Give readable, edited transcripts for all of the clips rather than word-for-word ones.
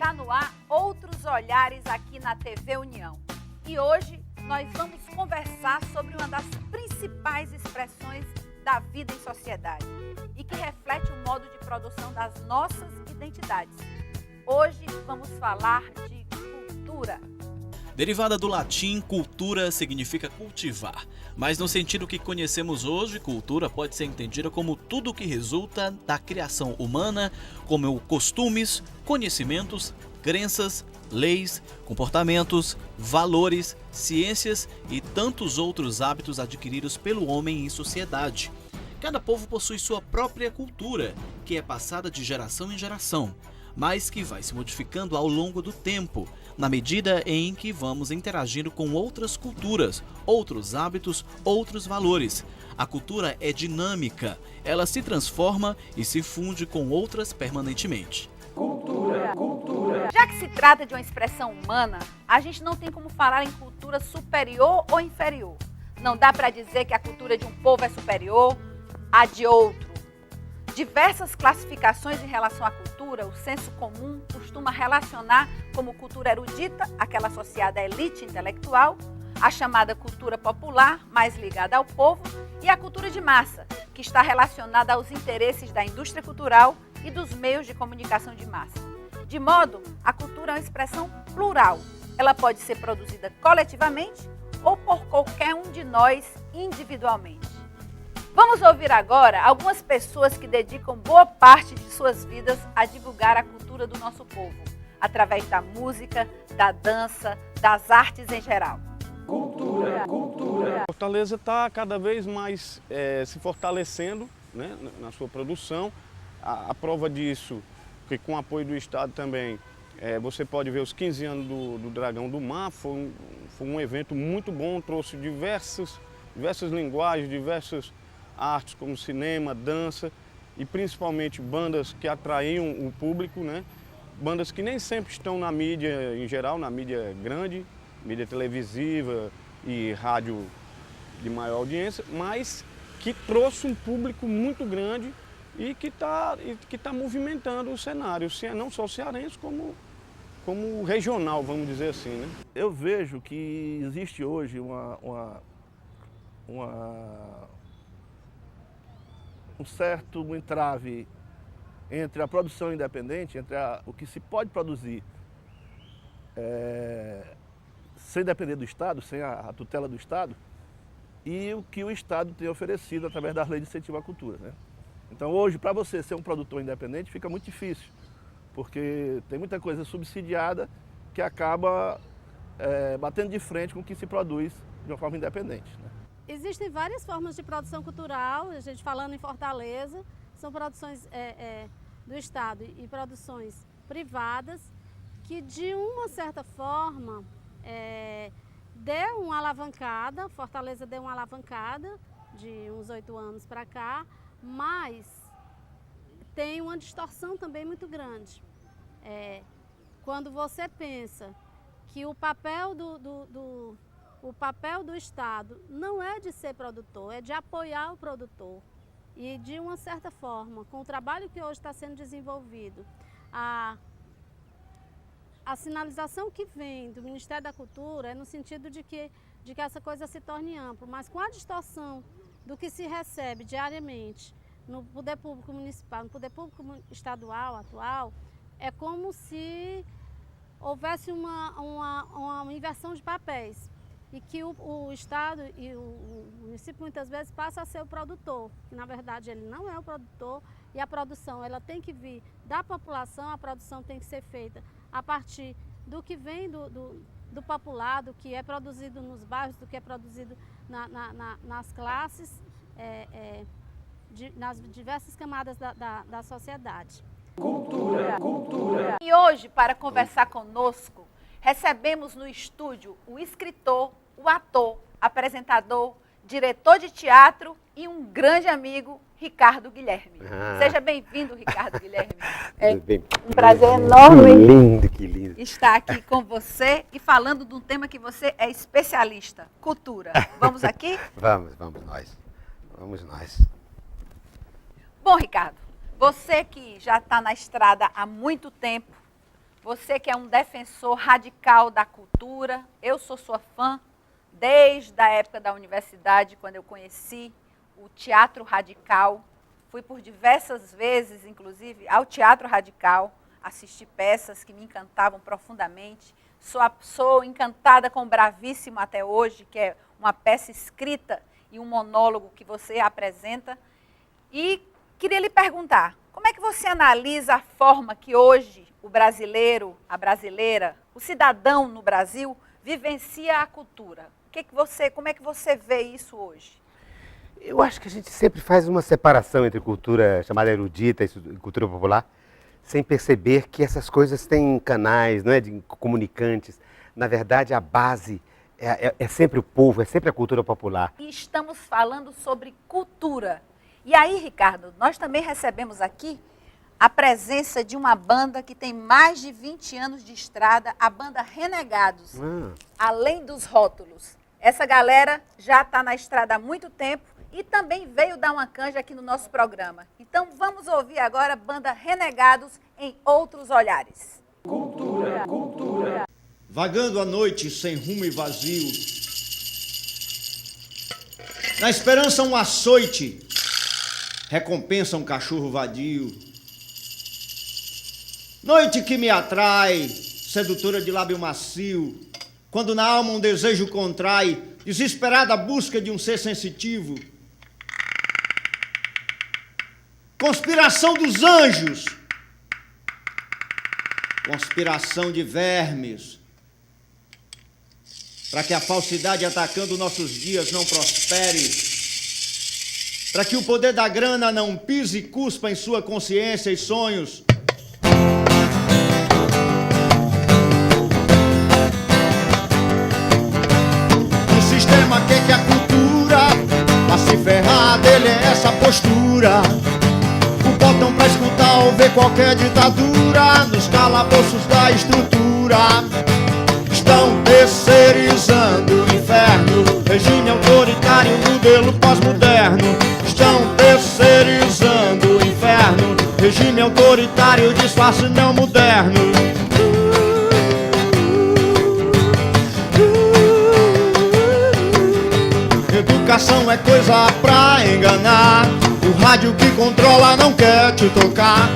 Está no ar Outros Olhares aqui na TV União. E hoje nós vamos conversar sobre uma das principais expressões da vida em sociedade e que reflete o modo de produção das nossas identidades. Hoje vamos falar de cultura. Derivada do latim, cultura significa cultivar, mas no sentido que conhecemos hoje, cultura pode ser entendida como tudo que resulta da criação humana, como costumes, conhecimentos, crenças, leis, comportamentos, valores, ciências e tantos outros hábitos adquiridos pelo homem em sociedade. Cada povo possui sua própria cultura, que é passada de geração em geração, mas que vai se modificando ao longo do tempo, na medida em que vamos interagindo com outras culturas, outros hábitos, outros valores. A cultura é dinâmica, ela se transforma e se funde com outras permanentemente. Cultura. Já que se trata de uma expressão humana, a gente não tem como falar em cultura superior ou inferior. Não dá para dizer que a cultura de um povo é superior à de outro. Diversas classificações em relação à cultura, o senso comum costuma relacionar como cultura erudita, aquela associada à elite intelectual, a chamada cultura popular, mais ligada ao povo, e a cultura de massa, que está relacionada aos interesses da indústria cultural e dos meios de comunicação de massa. De modo, a cultura é uma expressão plural. Ela pode ser produzida coletivamente ou por qualquer um de nós individualmente. Vamos ouvir agora algumas pessoas que dedicam boa parte de suas vidas a divulgar a cultura do nosso povo, através da música, da dança, das artes em geral. Cultura. Fortaleza está cada vez mais se fortalecendo, né, na sua produção. A prova disso, que com o apoio do Estado também, você pode ver os 15 anos do Dragão do Mar, foi um evento muito bom, trouxe diversas linguagens, diversas artes como cinema, dança e principalmente bandas que atraíam o público, né? Bandas que nem sempre estão na mídia em geral, na mídia grande, mídia televisiva e rádio de maior audiência, mas que trouxe um público muito grande e que tá movimentando o cenário, não só cearense como regional, vamos dizer assim, né? Eu vejo que existe hoje um certo entrave entre a produção independente, entre o que se pode produzir sem depender do Estado, sem a tutela do Estado, e o que o Estado tem oferecido através das leis de incentivo à cultura, né? Então hoje, para você ser um produtor independente, fica muito difícil, porque tem muita coisa subsidiada que acaba batendo de frente com o que se produz de uma forma independente, né? Existem várias formas de produção cultural, a gente falando em Fortaleza, são produções do Estado e produções privadas que de uma certa forma deu uma alavancada, Fortaleza deu uma alavancada de uns 8 anos para cá, mas tem uma distorção também muito grande. Quando você pensa que o papel o papel do Estado não é de ser produtor, é de apoiar o produtor. E de uma certa forma, com o trabalho que hoje está sendo desenvolvido, a sinalização que vem do Ministério da Cultura é no sentido de que essa coisa se torne ampla, mas com a distorção do que se recebe diariamente no poder público municipal, no poder público estadual atual, é como se houvesse uma inversão de papéis. E que o Estado e o município muitas vezes passa a ser o produtor, que na verdade ele não é o produtor, e a produção ela tem que vir da população, a produção tem que ser feita a partir do que vem do popular, do que é produzido nos bairros, do que é produzido nas classes, nas diversas camadas da sociedade. Cultura. E hoje, para conversar conosco, recebemos no estúdio o escritor, o ator, apresentador, diretor de teatro e um grande amigo, Ricardo Guilherme. Seja bem-vindo, Ricardo Guilherme. É um prazer enorme estar aqui com você e falando de um tema que você é especialista, cultura. Vamos aqui? Vamos nós. Bom, Ricardo, você que já está na estrada há muito tempo, Você que é um defensor radical da cultura, eu sou sua fã desde a época da universidade, quando eu conheci o Teatro Radical. Fui por diversas vezes, inclusive, ao Teatro Radical, assistir peças que me encantavam profundamente. Sou encantada com o Bravíssimo até hoje, que é uma peça escrita e um monólogo que você apresenta. E queria lhe perguntar, como é que você analisa a forma que hoje o brasileiro, a brasileira, o cidadão no Brasil vivencia a cultura? Como é que você vê isso hoje? Eu acho que a gente sempre faz uma separação entre cultura chamada erudita e cultura popular, sem perceber que essas coisas têm canais, não é, de comunicantes. Na verdade, a base é sempre o povo, é sempre a cultura popular. E estamos falando sobre cultura. E aí, Ricardo, nós também recebemos aqui a presença de uma banda que tem mais de 20 anos de estrada, a banda Renegados, Além dos Rótulos. Essa galera já está na estrada há muito tempo e também veio dar uma canja aqui no nosso programa. Então vamos ouvir agora a banda Renegados em Outros Olhares. Cultura, cultura. Vagando à noite sem rumo e vazio, na esperança um açoite, recompensa um cachorro vadio. Noite que me atrai, sedutora de lábio macio, quando na alma um desejo contrai, desesperada busca de um ser sensitivo. Conspiração dos anjos, conspiração de vermes, para que a falsidade atacando nossos dias não prospere, para que o poder da grana não pise e cuspa em sua consciência e sonhos. Um sistema que a cultura, pra se ferrar dele é essa postura. O botão pra escutar ou ver qualquer ditadura nos calabouços da estrutura. Estão terceirizando o inferno, regime autoritário, modelo pós-moderno. Estão terceirizando o inferno, regime autoritário, disfarce não moderno. Educação é coisa pra enganar, o rádio que controla não quer te tocar,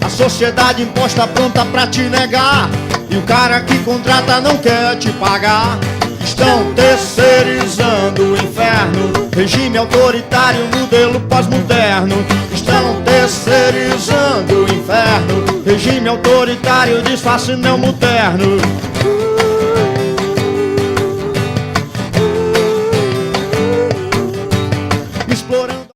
a sociedade imposta pronta pra te negar, e o cara que contrata não quer te pagar. Estão terceirizando o inferno, regime autoritário, modelo pós-moderno. Estão terceirizando o inferno, regime autoritário, disfarce não moderno. Explorando.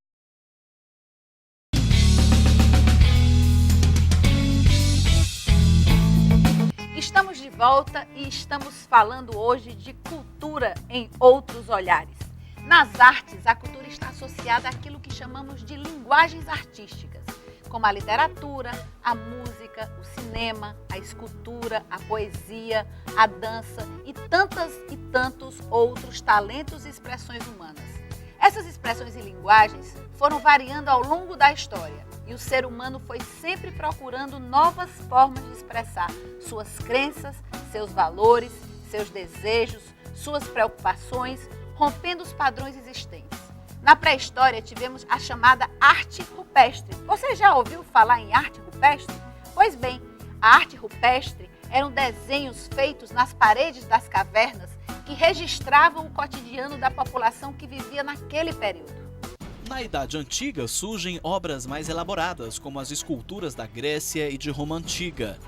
Estamos de volta e estamos falando hoje de cultura em outros olhares. Nas artes, a cultura está associada àquilo que chamamos de linguagens artísticas, como a literatura, a música, o cinema, a escultura, a poesia, a dança e tantos outros talentos e expressões humanas. Essas expressões e linguagens foram variando ao longo da história e o ser humano foi sempre procurando novas formas de expressar suas crenças, seus valores, seus desejos, suas preocupações, rompendo os padrões existentes. Na pré-história tivemos a chamada arte rupestre. Você já ouviu falar em arte rupestre? Pois bem, a arte rupestre eram desenhos feitos nas paredes das cavernas que registravam o cotidiano da população que vivia naquele período. Na Idade Antiga surgem obras mais elaboradas, como as esculturas da Grécia e de Roma Antiga.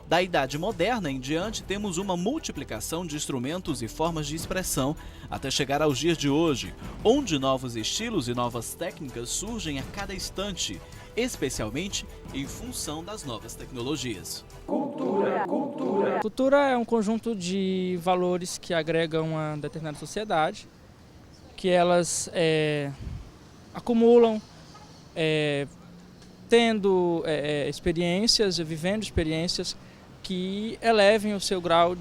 Da Idade Moderna em diante, temos uma multiplicação de instrumentos e formas de expressão, até chegar aos dias de hoje, onde novos estilos e novas técnicas surgem a cada instante, especialmente em função das novas tecnologias. Cultura, cultura. Cultura é um conjunto de valores que agregam uma determinada sociedade, que elas acumulam, tendo experiências, vivendo experiências que elevem o seu grau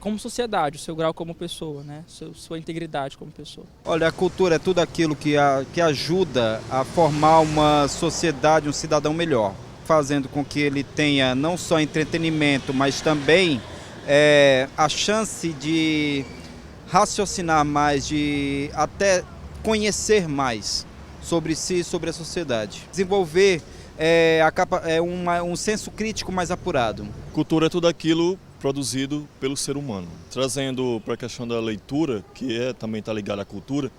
como sociedade, o seu grau como pessoa, né? Sua integridade como pessoa. Olha, a cultura é tudo aquilo que ajuda a formar uma sociedade, um cidadão melhor. fazendo com que ele tenha não só entretenimento, mas também a chance de raciocinar mais, de até conhecer mais sobre si, sobre a sociedade. Desenvolver um senso crítico mais apurado. Cultura é tudo aquilo produzido pelo ser humano. Trazendo para a questão da leitura, que também está ligada à cultura,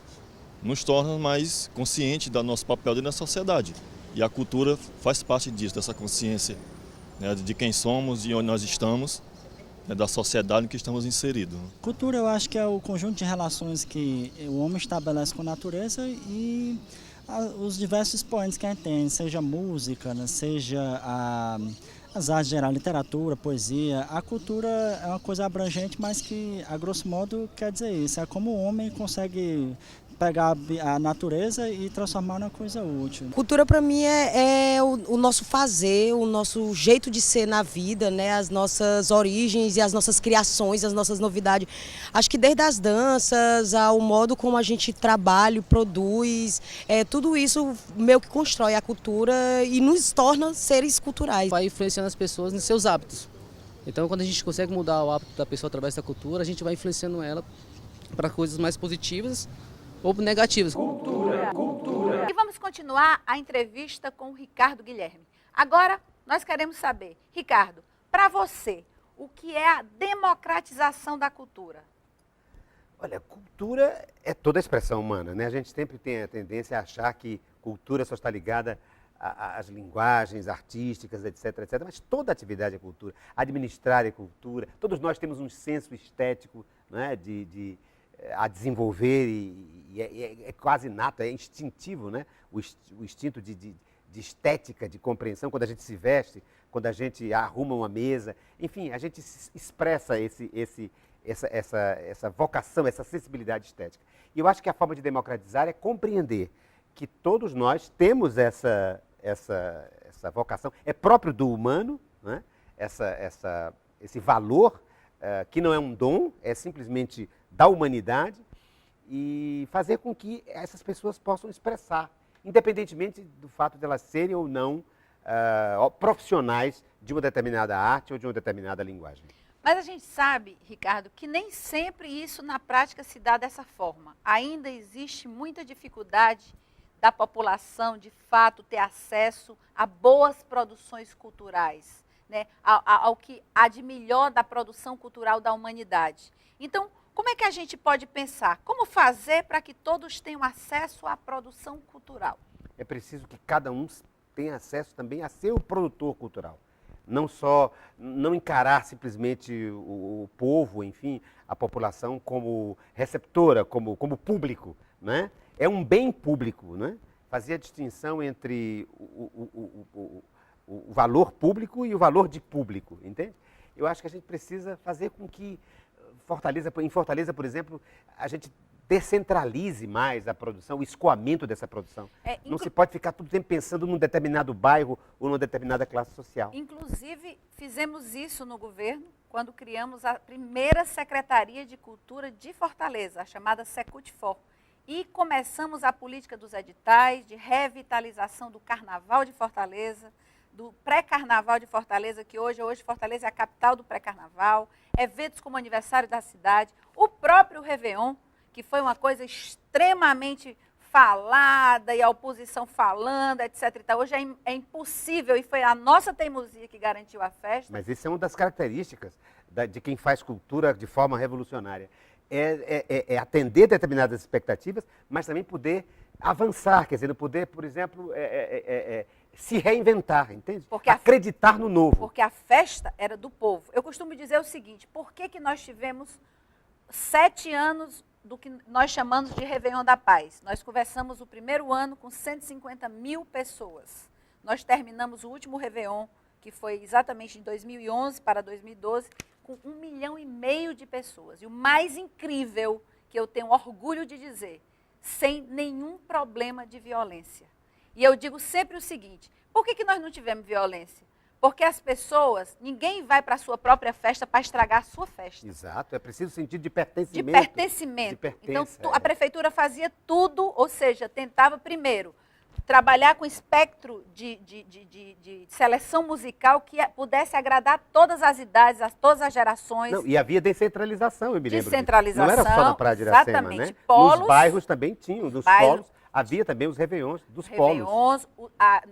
nos torna mais conscientes do nosso papel dentro da sociedade. E a cultura faz parte disso, dessa consciência, né, de quem somos, de onde nós estamos, né, da sociedade em que estamos inseridos. Cultura, eu acho que é o conjunto de relações que o homem estabelece com a natureza e os diversos expoentes que a gente tem, seja música, né, seja as artes gerais, literatura, poesia. A cultura é uma coisa abrangente, mas que, a grosso modo, quer dizer isso. É como o homem consegue pegar a natureza e transformar numa coisa útil. Cultura para mim é o nosso fazer, o nosso jeito de ser na vida, né? As nossas origens e as nossas criações, as nossas novidades. Acho que desde as danças ao modo como a gente trabalha, produz, tudo isso meio que constrói a cultura e nos torna seres culturais. Vai influenciando as pessoas nos seus hábitos. Então, quando a gente consegue mudar o hábito da pessoa através da cultura, a gente vai influenciando ela para coisas mais positivas ou negativas. Cultura. E vamos continuar a entrevista com o Ricardo Guilherme. Agora, nós queremos saber, Ricardo, para você, o que é a democratização da cultura? Olha, cultura é toda a expressão humana, né? A gente sempre tem a tendência a achar que cultura só está ligada às linguagens artísticas, etc, etc. Mas toda atividade é cultura. Administrar é cultura. Todos nós temos um senso estético, né, a desenvolver e é quase nato, é instintivo, né? O instinto de estética, de compreensão, quando a gente se veste, quando a gente arruma uma mesa, enfim, a gente expressa essa vocação, essa sensibilidade estética. E eu acho que a forma de democratizar é compreender que todos nós temos essa vocação, é próprio do humano, né? Esse valor que não é um dom, é simplesmente da humanidade, e fazer com que essas pessoas possam expressar, independentemente do fato de elas serem ou não profissionais de uma determinada arte ou de uma determinada linguagem. Mas a gente sabe, Ricardo, que nem sempre isso na prática se dá dessa forma. Ainda existe muita dificuldade da população, de fato, ter acesso a boas produções culturais, né? Ao que há de melhor da produção cultural da humanidade. Então, como é que a gente pode pensar? Como fazer para que todos tenham acesso à produção cultural? É preciso que cada um tenha acesso também a ser o produtor cultural. Não encarar simplesmente o povo, enfim, a população como receptora, como público, né? É um bem público, né? Fazer a distinção entre o valor público e o valor de público, entende? Eu acho que a gente precisa fazer com que em Fortaleza, por exemplo, a gente descentralize mais a produção, o escoamento dessa produção. Não se pode ficar todo tempo pensando num determinado bairro ou numa determinada classe social. Inclusive, fizemos isso no governo quando criamos a primeira Secretaria de Cultura de Fortaleza, a chamada Secutfor. E começamos a política dos editais, de revitalização do Carnaval de Fortaleza, do pré-carnaval de Fortaleza, que hoje Fortaleza é a capital do pré-carnaval, eventos como o aniversário da cidade, o próprio Réveillon, que foi uma coisa extremamente falada e a oposição falando, etc. e tal. Hoje é impossível e foi a nossa teimosia que garantiu a festa. Mas isso é uma das características de quem faz cultura de forma revolucionária. É atender determinadas expectativas, mas também poder avançar, quer dizer, poder, por exemplo, se reinventar, entende? Acreditar no novo. Porque a festa era do povo. Eu costumo dizer o seguinte, por que nós tivemos 7 anos do que nós chamamos de Réveillon da Paz? Nós conversamos o primeiro ano com 150 mil pessoas. Nós terminamos o último Réveillon, que foi exatamente em 2011 para 2012, com 1,5 milhão de pessoas. E o mais incrível, que eu tenho orgulho de dizer, sem nenhum problema de violência. E eu digo sempre o seguinte, por que nós não tivemos violência? Porque as pessoas, ninguém vai para a sua própria festa para estragar a sua festa. Exato, é preciso sentido de pertencimento. De pertencimento. Então, a prefeitura fazia tudo, ou seja, tentava primeiro trabalhar com espectro de seleção musical que pudesse agradar todas as idades, todas as gerações. Não, e havia descentralização, eu me lembro. Descentralização, não era só na Praia de Iracema, exatamente. né? Polos, nos bairros também tinham, nos polos, havia também os réveillons dos polos.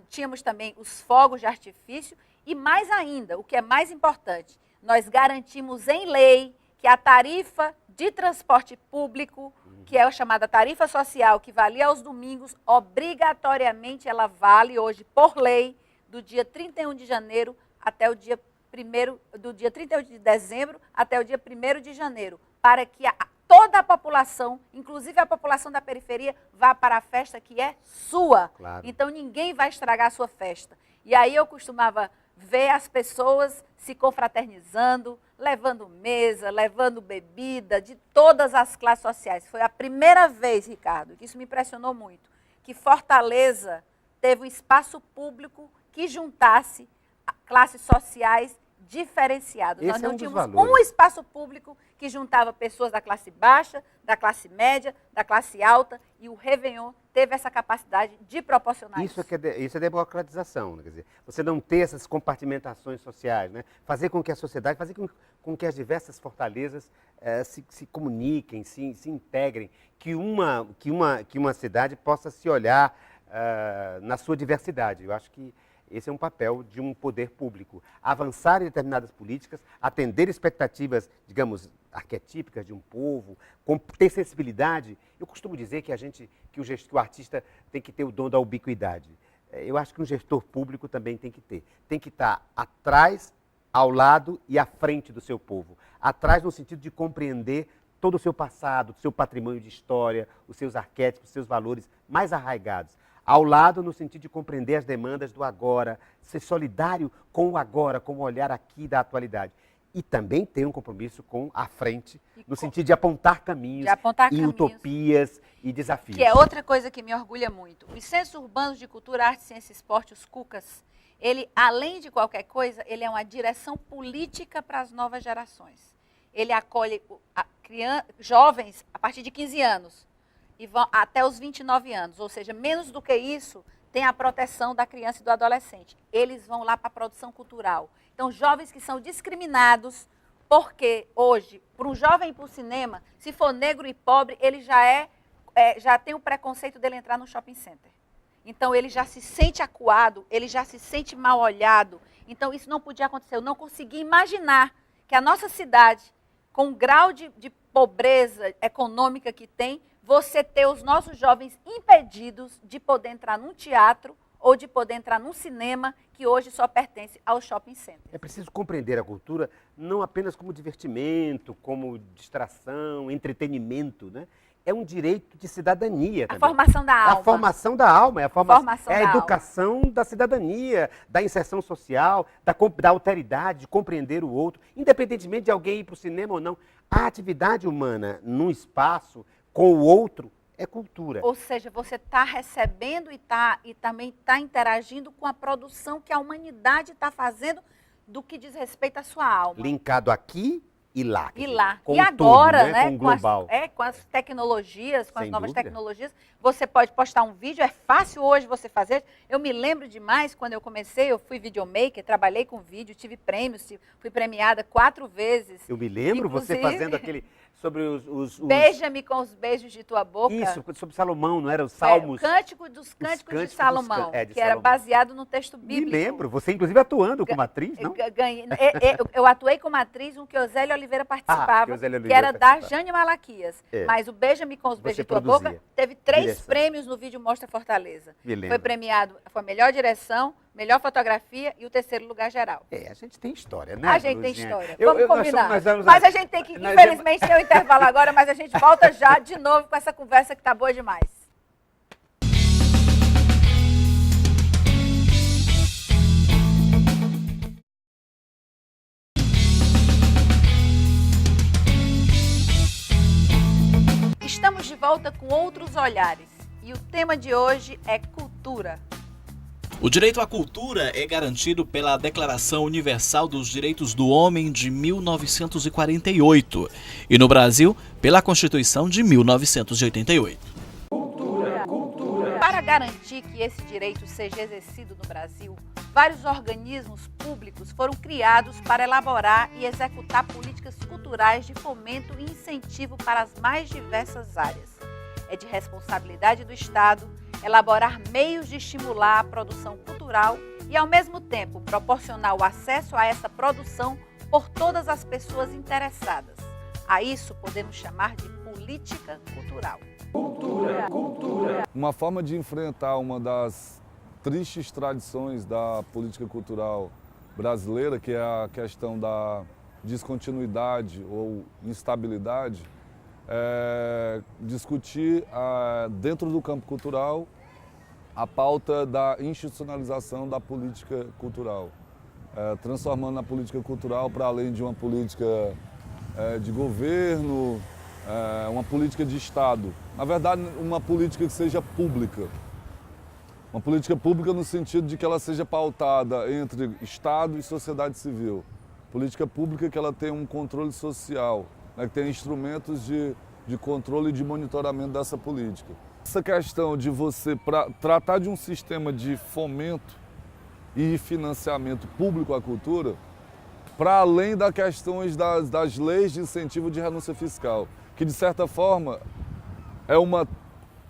Tínhamos também os fogos de artifício e mais ainda, o que é mais importante, nós garantimos em lei que a tarifa de transporte público, que é a chamada tarifa social, que valia aos domingos, obrigatoriamente ela vale hoje, por lei, do dia 31 de janeiro até o dia 1º, do dia 31 de dezembro até o dia 1º de janeiro, para que toda a população, inclusive a população da periferia, vá para a festa que é sua. Claro. Então ninguém vai estragar a sua festa. E aí eu costumava ver as pessoas se confraternizando, levando mesa, levando bebida, de todas as classes sociais. Foi a primeira vez, Ricardo, que isso me impressionou muito, que Fortaleza teve um espaço público que juntasse classes sociais diferenciadas. Nós não tínhamos um espaço público que juntava pessoas da classe baixa, da classe média, da classe alta, e o Réveillon teve essa capacidade de proporcionar isso. Isso é democratização, né? Quer dizer, você não ter essas compartimentações sociais, né? Fazer com que a sociedade, fazer com que as diversas fortalezas se comuniquem, se integrem, que uma cidade possa se olhar na sua diversidade. Eu acho que esse é um papel de um poder público. Avançar em determinadas políticas, atender expectativas, digamos, arquetípicas de um povo, ter sensibilidade. Eu costumo dizer que o artista tem que ter o dom da ubiquidade. Eu acho que um gestor público também tem que ter. Tem que estar atrás, ao lado e à frente do seu povo. Atrás no sentido de compreender todo o seu passado, o seu patrimônio de história, os seus arquétipos, os seus valores mais arraigados. Ao lado, no sentido de compreender as demandas do agora, ser solidário com o agora, com o olhar aqui da atualidade. E também ter um compromisso com a frente, no sentido de apontar caminhos, utopias e desafios. Que é outra coisa que me orgulha muito. Os Centros Urbanos de Cultura, Arte, Ciência e Esporte, os CUCAS, ele, além de qualquer coisa, ele é uma direção política para as novas gerações. Ele acolhe jovens a partir de 15 anos. E vão até os 29 anos, ou seja, menos do que isso, tem a proteção da criança e do adolescente. Eles vão lá para a produção cultural. Então, jovens que são discriminados, porque hoje, para um jovem ir para o cinema, se for negro e pobre, ele já tem o preconceito dele entrar no shopping center. Então, ele já se sente acuado, ele já se sente mal olhado. Então, isso não podia acontecer. Eu não conseguia imaginar que a nossa cidade, com o grau de pobreza econômica que tem, você ter os nossos jovens impedidos de poder entrar num teatro ou de poder entrar num cinema que hoje só pertence ao shopping center. É preciso compreender a cultura não apenas como divertimento, como distração, entretenimento, né? É um direito de cidadania também. A formação da alma. A formação da alma, é a educação da cidadania, da inserção social, da alteridade, de compreender o outro, independentemente de alguém ir para o cinema ou não. A atividade humana num espaço com o outro é cultura. Ou seja, você está recebendo e também está interagindo com a produção que a humanidade está fazendo do que diz respeito à sua alma. Linkado aqui e lá. E lá. Com E agora, todo, né? Com o global. Com as tecnologias, com Sem as novas dúvida. tecnologias, você pode postar um vídeo, é fácil hoje você fazer. Eu me lembro demais, quando eu comecei, eu fui videomaker, trabalhei com vídeo, tive prêmios, fui premiada 4 vezes. Eu me lembro, Inclusive, você fazendo aquele... Sobre os... Beija-me com os beijos de tua boca. Isso, sobre Salomão, não era? Os Salmos. O Cântico dos Cânticos de Salomão, que era baseado no texto bíblico. Me lembro, você inclusive atuando como atriz, não? Eu atuei como atriz no que Eusélio Oliveira participava, que era da Jane Malaquias. Mas o Beija-me com os beijos de tua boca teve 3 prêmios no vídeo Mostra Fortaleza. Foi premiado, foi a melhor direção, melhor fotografia e o 3º lugar geral. A gente tem história, né? A gente tem história. Vamos combinar. Mas a gente tem que, infelizmente, ter um intervalo agora, mas a gente volta já de novo com essa conversa que tá boa demais. Estamos de volta com outros olhares e o tema de hoje é cultura. O direito à cultura é garantido pela Declaração Universal dos Direitos do Homem de 1948 e, no Brasil, pela Constituição de 1988. Para garantir que esse direito seja exercido no Brasil, vários organismos públicos foram criados para elaborar e executar políticas culturais de fomento e incentivo para as mais diversas áreas. É de responsabilidade do Estado elaborar meios de estimular a produção cultural e, ao mesmo tempo, proporcionar o acesso a essa produção por todas as pessoas interessadas. A isso podemos chamar de política cultural. Uma forma de enfrentar uma das tristes tradições da política cultural brasileira, que é a questão da descontinuidade ou instabilidade, é discutir dentro do campo cultural a pauta da institucionalização da política cultural, transformando a política cultural para além de uma política de governo, uma política de Estado. Na verdade, uma política que seja pública. Uma política pública no sentido de que ela seja pautada entre Estado e sociedade civil. Política pública que ela tenha um controle social, né, que tenha instrumentos de controle e de monitoramento dessa política. Essa questão de você tratar de um sistema de fomento e financiamento público à cultura, para além das questões das leis de incentivo de renúncia fiscal, que de certa forma é uma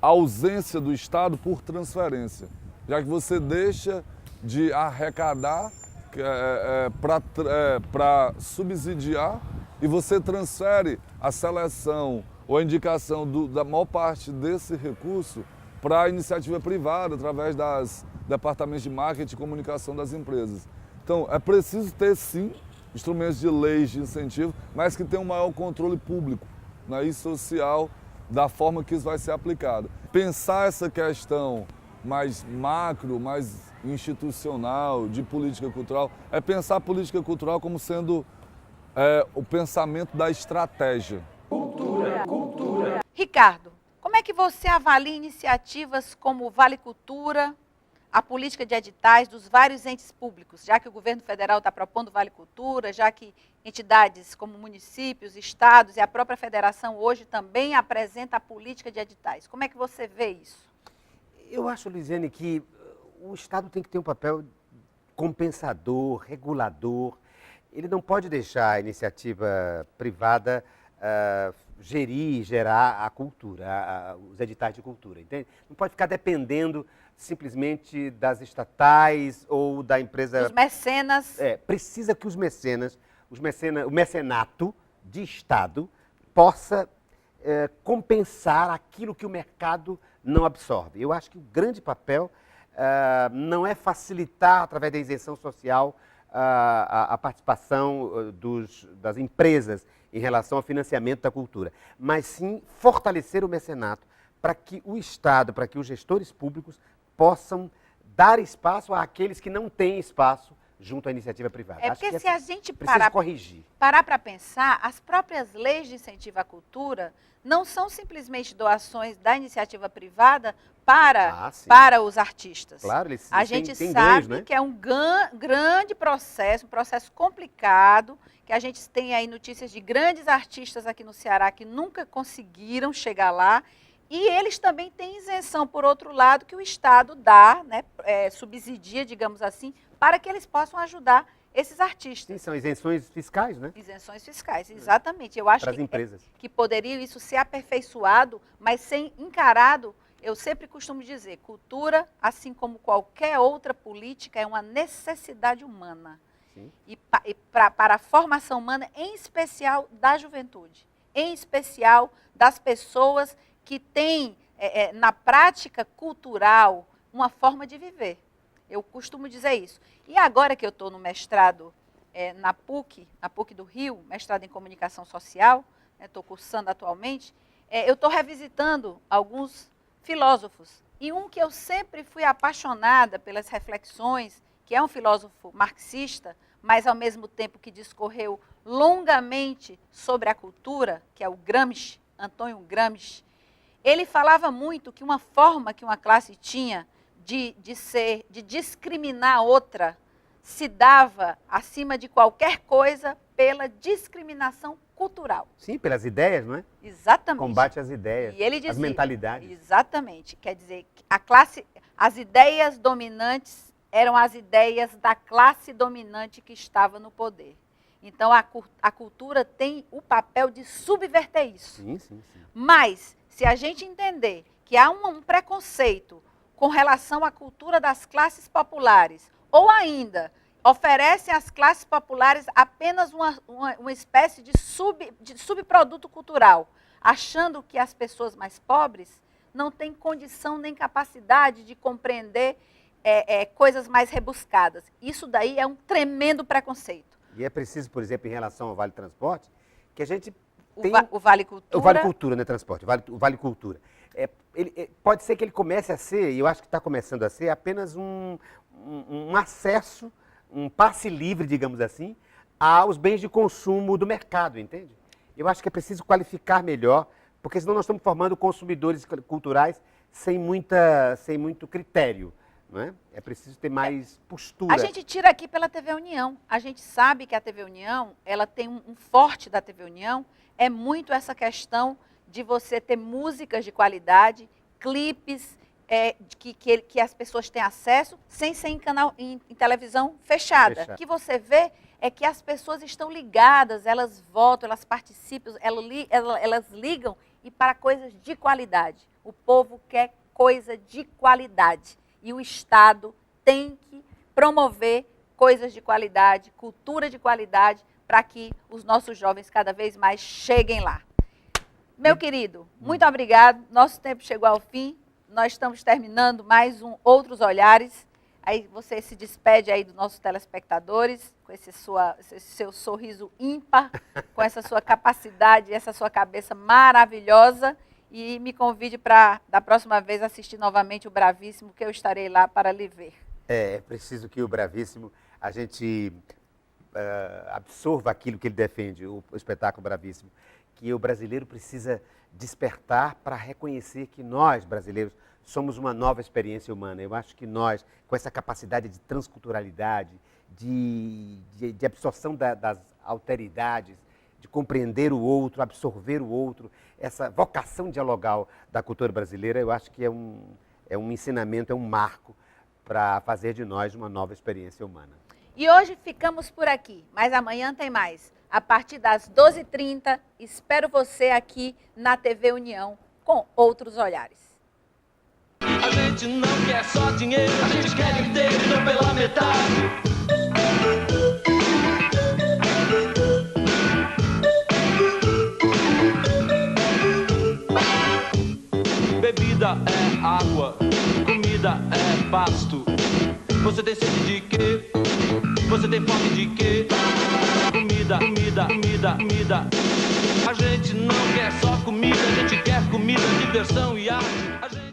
ausência do Estado por transferência, já que você deixa de arrecadar para subsidiar e você transfere a seleção ou a indicação da maior parte desse recurso para a iniciativa privada, através dos departamentos de marketing e comunicação das empresas. Então, é preciso ter, sim, instrumentos de leis de incentivo, mas que tenham um maior controle público, né, e social, da forma que isso vai ser aplicado. Pensar essa questão mais macro, mais institucional, de política cultural, é pensar a política cultural como sendo o pensamento da estratégia. Ricardo, como é que você avalia iniciativas como o Vale Cultura, a política de editais dos vários entes públicos, já que o governo federal está propondo Vale Cultura, já que entidades como municípios, estados e a própria federação hoje também apresenta a política de editais. Como é que você vê isso? Eu acho, Luiziane, que o Estado tem que ter um papel compensador, regulador. Ele não pode deixar a iniciativa privada gerar a cultura, os editais de cultura, entende? Não pode ficar dependendo simplesmente das estatais ou da empresa... Os mecenas. Precisa que o mecenato de Estado possa compensar aquilo que o mercado não absorve. Eu acho que o grande papel não é facilitar, através da isenção social, a participação das empresas em relação ao financiamento da cultura, mas sim fortalecer o mecenato para que o Estado, para que os gestores públicos possam dar espaço àqueles que não têm espaço junto à iniciativa privada. É porque se a gente parar para pensar, as próprias leis de incentivo à cultura não são simplesmente doações da iniciativa privada para os artistas. Claro, eles a gente têm sabe ganhos, né? que é um grande processo, um processo complicado, que a gente tem aí notícias de grandes artistas aqui no Ceará que nunca conseguiram chegar lá. E eles também têm isenção, por outro lado, que o Estado dá, né, subsidia, digamos assim, para que eles possam ajudar esses artistas. Sim, são isenções fiscais, né? Isenções fiscais, exatamente. Eu acho para as empresas. Que poderia isso ser aperfeiçoado, mas sem encarado, eu sempre costumo dizer, cultura, assim como qualquer outra política, é uma necessidade humana. Sim. E para a formação humana, em especial da juventude, em especial das pessoas que têm, na prática cultural, uma forma de viver. Eu costumo dizer isso. E agora que eu estou no mestrado na PUC do Rio, mestrado em Comunicação Social, estou cursando atualmente, eu estou revisitando alguns filósofos. E um que eu sempre fui apaixonada pelas reflexões, que é um filósofo marxista, mas ao mesmo tempo que discorreu longamente sobre a cultura, que é o Gramsci, Antônio Gramsci. Ele falava muito que uma forma que uma classe tinha de discriminar outra se dava, acima de qualquer coisa, pela discriminação cultural. Sim, pelas ideias, não é? Exatamente. Combate às ideias, E ele dizia, as mentalidades. Exatamente. Quer dizer, que as ideias dominantes eram as ideias da classe dominante que estava no poder. Então, a cultura tem o papel de subverter isso. Sim, sim, sim. Mas, se a gente entender que há um preconceito com relação à cultura das classes populares, ou ainda oferecem às classes populares apenas uma espécie de subproduto cultural, achando que as pessoas mais pobres não têm condição nem capacidade de compreender coisas mais rebuscadas. Isso daí é um tremendo preconceito. E é preciso, por exemplo, em relação ao Vale Transporte, que a gente tem... O Vale Cultura... O Vale Cultura, não é transporte, o Vale Cultura. Pode ser que ele comece a ser, e eu acho que está começando a ser, apenas um acesso, um passe livre, digamos assim, aos bens de consumo do mercado, entende? Eu acho que é preciso qualificar melhor, porque senão nós estamos formando consumidores culturais sem muito critério. Não é? É preciso ter mais postura. A gente tira aqui pela TV União. A gente sabe que a TV União, ela tem um forte da TV União, é muito essa questão de você ter músicas de qualidade, clipes que as pessoas têm acesso, sem ser em televisão fechada. O que você vê é que as pessoas estão ligadas, elas votam, elas participam, elas ligam e para coisas de qualidade. O povo quer coisa de qualidade. E o Estado tem que promover coisas de qualidade, cultura de qualidade, para que os nossos jovens cada vez mais cheguem lá. Meu querido, muito obrigado. Nosso tempo chegou ao fim. Nós estamos terminando mais Outros Olhares. Aí você se despede aí dos nossos telespectadores, com esse seu sorriso ímpar, com essa sua capacidade, essa sua cabeça maravilhosa. E me convide para, da próxima vez, assistir novamente o Bravíssimo, que eu estarei lá para lhe ver. É preciso que o Bravíssimo, a gente absorva aquilo que ele defende, o espetáculo Bravíssimo, que o brasileiro precisa despertar para reconhecer que nós, brasileiros, somos uma nova experiência humana. Eu acho que nós, com essa capacidade de transculturalidade, de absorção das alteridades, de compreender o outro, absorver o outro, essa vocação dialogal da cultura brasileira, eu acho que é um ensinamento, é um marco para fazer de nós uma nova experiência humana. E hoje ficamos por aqui, mas amanhã tem mais. A partir das 12h30, espero você aqui na TV União com Outros Olhares. A gente não quer só dinheiro, a gente quer inteiro e não pela metade. Bebida é água, comida é pasto. Você tem sede de quê? Você tem fome de quê? Comida, comida, comida, comida. A gente não quer só comida, a gente quer comida, diversão e arte.